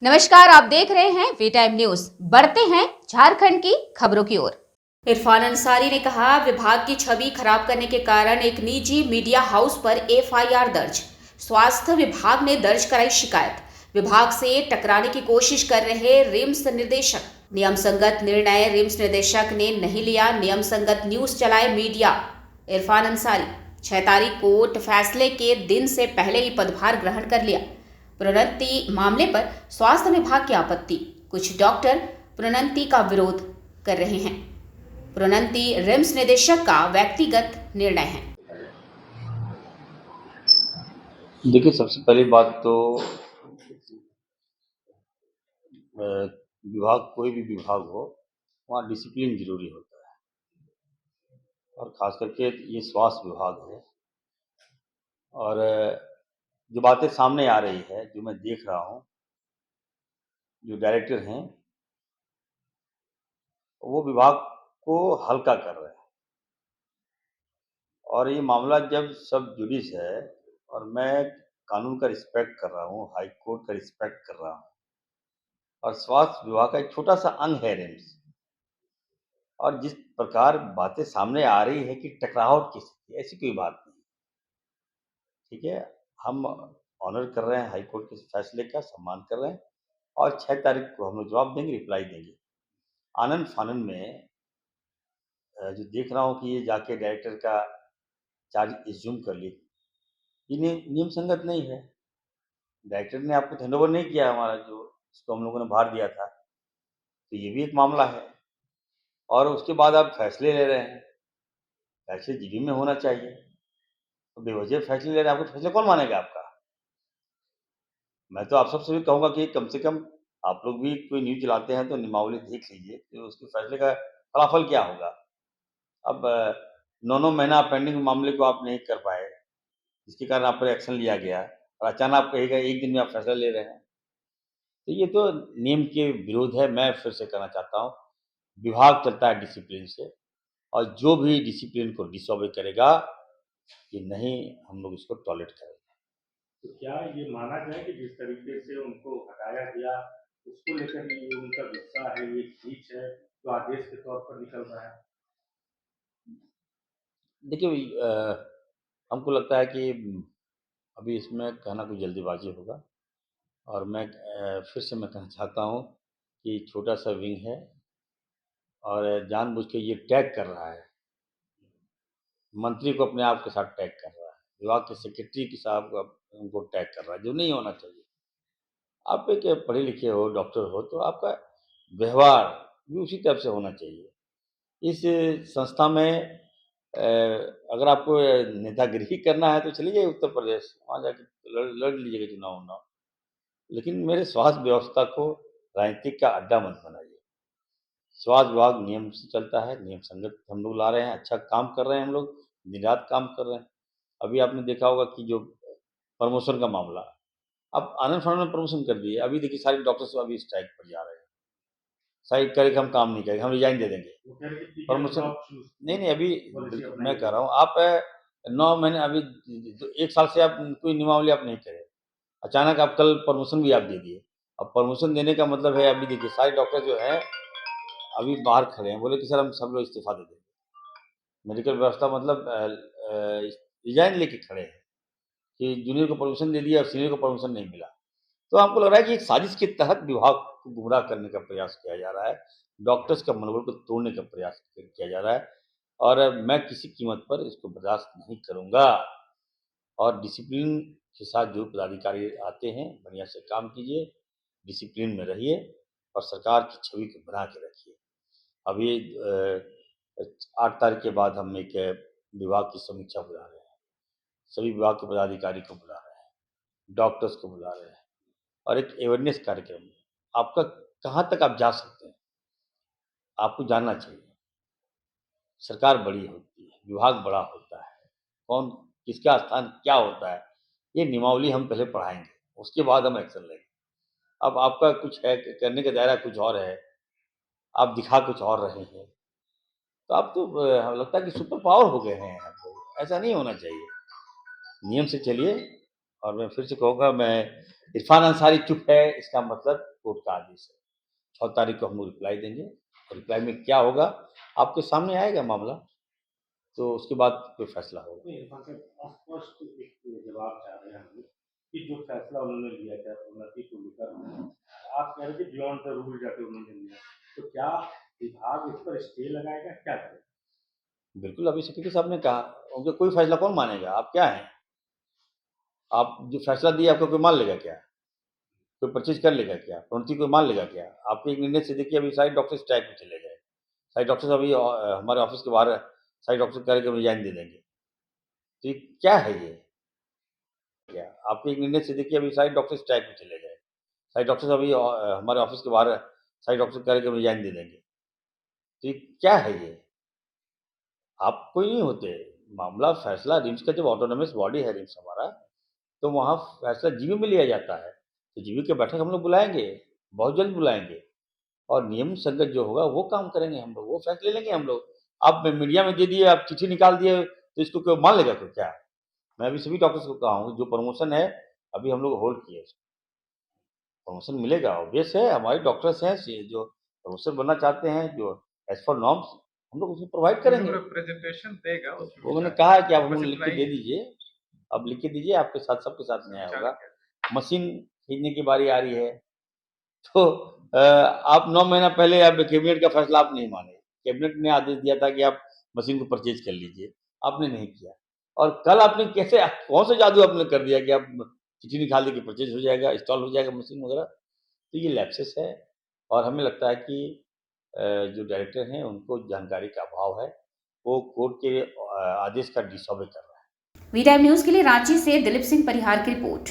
नमस्कार, आप देख रहे हैं वी टाइम न्यूज। बढ़ते हैं झारखंड की खबरों की ओर। इरफान अंसारी ने कहा, विभाग की छवि खराब करने के कारण एक निजी मीडिया हाउस पर एफआईआर दर्ज। स्वास्थ्य विभाग ने दर्ज कराई शिकायत। विभाग से टकराने की कोशिश कर रहे रिम्स निदेशक। नियम संगत निर्णय रिम्स निदेशक ने नहीं लिया। नियम संगत न्यूज चलाए मीडिया। इरफान अंसारी 6 तारीख को फैसले के दिन से पहले ही पदभार ग्रहण कर लिया। प्रोन्नति मामले पर स्वास्थ्य विभाग की आपत्ति। कुछ डॉक्टर प्रोन्नति का विरोध कर रहे हैं। प्रोन्नति रिम्स निदेशक का व्यक्तिगत निर्णय है। देखिए, सबसे पहली बात तो विभाग, कोई भी विभाग हो, वहाँ डिसिप्लिन जरूरी होता है। और खास करके ये स्वास्थ्य विभाग है। और जो बातें सामने आ रही है, जो मैं देख रहा हूँ, जो डायरेक्टर हैं वो विभाग को हल्का कर रहे हैं। और ये मामला जब सब जुडिस है, और मैं कानून का रिस्पेक्ट कर रहा हूँ, हाई कोर्ट का रिस्पेक्ट कर रहा हूँ, और स्वास्थ्य विभाग का एक छोटा सा अंग है रिम्स। और जिस प्रकार बातें सामने आ रही है कि टकराव की स्थिति, ऐसी कोई बात नहीं। ठीक है, हम ऑनर कर रहे हैं हाई कोर्ट के फैसले का, सम्मान कर रहे हैं। और 6 तारीख को हम लोग जवाब देंगे, रिप्लाई देंगे। आनन फानन में जो देख रहा हूँ कि ये जाके डायरेक्टर का चार्ज एज्यूम कर ली, ये नियम संगत नहीं है। डायरेक्टर ने आपको हैंडओवर नहीं किया हमारा, जो जिसको हम लोगों ने भार दिया था, तो ये भी एक मामला है। और उसके बाद आप फैसले ले रहे हैं, फैसले जीबी में होना चाहिए। तो बेवजह फैसले ले रहे हैं, आपको फैसले कौन मानेगा आपका? मैं तो आप सबसे भी कहूँगा कि कम से कम आप लोग भी कोई न्यूज़ चलाते हैं तो नियमावली देख लीजिए कि उसके फैसले का फलाफल क्या होगा। अब 9-9 महीना पेंडिंग मामले को आप नहीं कर पाए, जिसके कारण आप पर एक्शन लिया गया, और अचानक आप कहिएगा एक दिन में आप फैसला ले रहे हैं, तो ये तो नियम के विरोध है। मैं फिर से कहना चाहता हूँ, विभाग चलता है डिसिप्लिन से, और जो भी डिसिप्लिन को डिसओबे करेगा, ये नहीं हम लोग इसको टॉलरेट करेंगे। तो क्या ये माना जाए कि जिस तरीके से उनको हटाया गया, उसको लेकर ये उनका गुस्सा है, ये खींच है, जो आदेश के तौर पर निकल रहा है? देखिए, हमको लगता है कि अभी इसमें कहना कुछ जल्दीबाजी होगा। और मैं फिर से मैं कहना चाहता हूँ कि छोटा-सा विंग है, और जानबूझ के ये टैग कर रहा है। मंत्री को अपने आप के साथ टैग कर रहा है। विभाग के सेक्रेटरी के साहब को उनको टैग कर रहा है, जो नहीं होना चाहिए। आप एक पढ़े लिखे हो, डॉक्टर हो, तो आपका व्यवहार भी उसी टाइप से होना चाहिए। इस संस्था में अगर आपको नेतागिरी करना है तो चले जाइए उत्तर प्रदेश, वहाँ जाके लड़ लीजिएगा चुनाव-वुनाव। लेकिन मेरे स्वास्थ्य व्यवस्था को राजनीतिक का अड्डा मत बनाइए। स्वास्थ्य विभाग नियम से चलता है, नियम संगत हम लोग ला रहे हैं, अच्छा काम कर रहे हैं हम लोग, दिन-रात काम कर रहे हैं। अभी आपने देखा होगा कि जो प्रमोशन का मामला, अब आनन-फानन में प्रमोशन कर दिए। अभी देखिए सारे डॉक्टर्स अभी स्ट्राइक पर जा रहे हैं। स्ट्राइक करेंगे, हम काम नहीं करेंगे, हम रिज़ाइन दे देंगे। वो कह रहे हैं कि प्रमोशन नहीं, नहीं, अभी पॉलिसी बिल्कुल मैं अपनाई कह है। रहा हूँ, आप 9 महीने अभी 1 साल से आप कोई नियमावली आप नहीं करे। अचानक आप कल प्रमोशन भी आप दे दिए। अब प्रमोशन देने का मतलब है, अभी देखिए सारे डॉक्टर जो हैं अभी बाहर खड़े हैं, बोले कि सर हम सब लोग इस्तीफ़ा दे देंगे। मेडिकल व्यवस्था मतलब रिज़ाइन लेके खड़े हैं कि जूनियर को प्रमोशन दे दिया और सीनियर को प्रमोशन नहीं मिला। तो हमको लग रहा है कि एक साजिश के तहत विभाग को गुमराह करने का प्रयास किया जा रहा है। डॉक्टर्स का मनोबल को तोड़ने का प्रयास किया जा रहा है, और मैं किसी कीमत पर इसको बर्दाश्त नहीं करूँगा। और डिसिप्लिन के साथ जो पदाधिकारी आते हैं, बढ़िया से काम कीजिए, डिसिप्लिन में रहिए, और सरकार की छवि को बना के रखिए। अभी 8 तारीख के बाद हम एक विभाग की समीक्षा बुला रहे हैं। सभी विभाग के पदाधिकारी को बुला रहे हैं, डॉक्टर्स को बुला रहे हैं, और एक अवेयरनेस कार्यक्रम। आपका कहाँ तक आप जा सकते हैं, आपको जानना चाहिए। सरकार बड़ी होती है, विभाग बड़ा होता है, कौन किसका स्थान क्या होता है, ये नियमावली हम पहले पढ़ाएँगे, उसके बाद हम एक्शन लेंगे। अब आपका कुछ है, करने का दायरा कुछ और है, आप दिखा कुछ और रहे हैं, तो आप तो हमें लगता है कि सुपर पावर हो गए हैं आप लोग। ऐसा नहीं होना चाहिए। नियम से चलिए, और मैं फिर से कहूँगा, मैं इरफान अंसारी चुप है, इसका मतलब कोर्ट का आदेश है। 6 तारीख को हम लोग रिप्लाई देंगे और रिप्लाई में क्या होगा आपके सामने आएगा मामला, तो उसके बाद कोई फैसला होगा। नहीं, इरफान साहब स्पष्ट एक जवाब चाह रहे हैं हम लोग कि जो फैसला उन्होंने लिया था उन्नति को लेकर, आप कह रहे थे बियॉन्ड द रूल जाके उन्होंने लिया, तो क्या विभाग इस पर स्टे लगाएगा, क्या करेगा? बिल्कुल, अभी सेक्रेटरी साहब ने कहा, उनका कोई फैसला कौन मानेगा? आप क्या हैं? आप जो फैसला दिए आपको कोई मान लेगा क्या? कोई परचेज़ कर लेगा क्या? प्रोन्नति कोई मान लेगा क्या? आपके एक निर्णय से देखिए अभी सारे डॉक्टर स्ट्राइक पे चले गए। सारे डॉक्टर्स अभी हमारे ऑफ़िस के बाहर सारे डॉक्टर कह रहे कि हम रिज़ाइन दे देंगे। तो ये क्या है ये? क्या? आपके एक निर्णय से देखिए अभी सारे डॉक्टर स्ट्राइक पे चले गए। सारे डॉक्टर्स अभी हमारे ऑफ़िस के बाहर सारे डॉक्टर कह रहे कि हम रिज़ाइन दे देंगे। तो ये क्या है ये? आप कोई नहीं होते। मामला फैसला रिम्स का, जब ऑटोनोमस बॉडी है रिम्स हमारा, तो वहाँ फैसला जीबी में लिया जाता है। तो जीबी की बैठक हम लोग बुलाएँगे, बहुत जल्द बुलाएँगे और नियम संगत जो होगा वो काम करेंगे हम लोग, वो फैसले लेंगे हम लोग। आप मीडिया में दे दिए, आप चिट्ठी निकाल दिए, तो इसको कोई मान लेगा कोई क्या? मैं अभी सभी डॉक्टर्स को कहा हूँ, जो प्रमोशन है, अभी हम लोग होल्ड किए उसको। प्रमोशन मिलेगा, ऑब्वियस है, हमारे डॉक्टर्स हैं जो प्रोफेसर बनना चाहते हैं, जो एज़ पर नॉर्म्स हम लोग उसको प्रोवाइड करेंगे। रिप्रेजेंटेशन देगा उसमें वो मैंने विचार कहा है कि आप बस हम लिख इतना के ही दे है। दीजिए, आप लिख के दीजिए, आपके साथ सबके साथ न्याय विचार होगा। किया। मशीन खरीदने की बारी आ रही है, तो आप 9 महीना पहले आप कैबिनेट का फैसला आप नहीं माने। कैबिनेट ने आदेश दिया था कि आप मशीन को परचेज़ कर लीजिए, आपने नहीं किया। और कल आपने कैसे, कौन सा जादू आपने कर दिया कि आप चिट्ठी निकाल दी कि परचेज़ हो जाएगा, इंस्टॉल हो जाएगा मशीन वगैरह। तो ये लैप्सेस है और हमें लगता है कि जो डायरेक्टर हैं उनको जानकारी का अभाव है। वो कोर्ट के आदेश का डिसऑबे कर रहे हैं। वी टाइम न्यूज़ के लिए रांची से दिलीप सिंह परिहार की रिपोर्ट।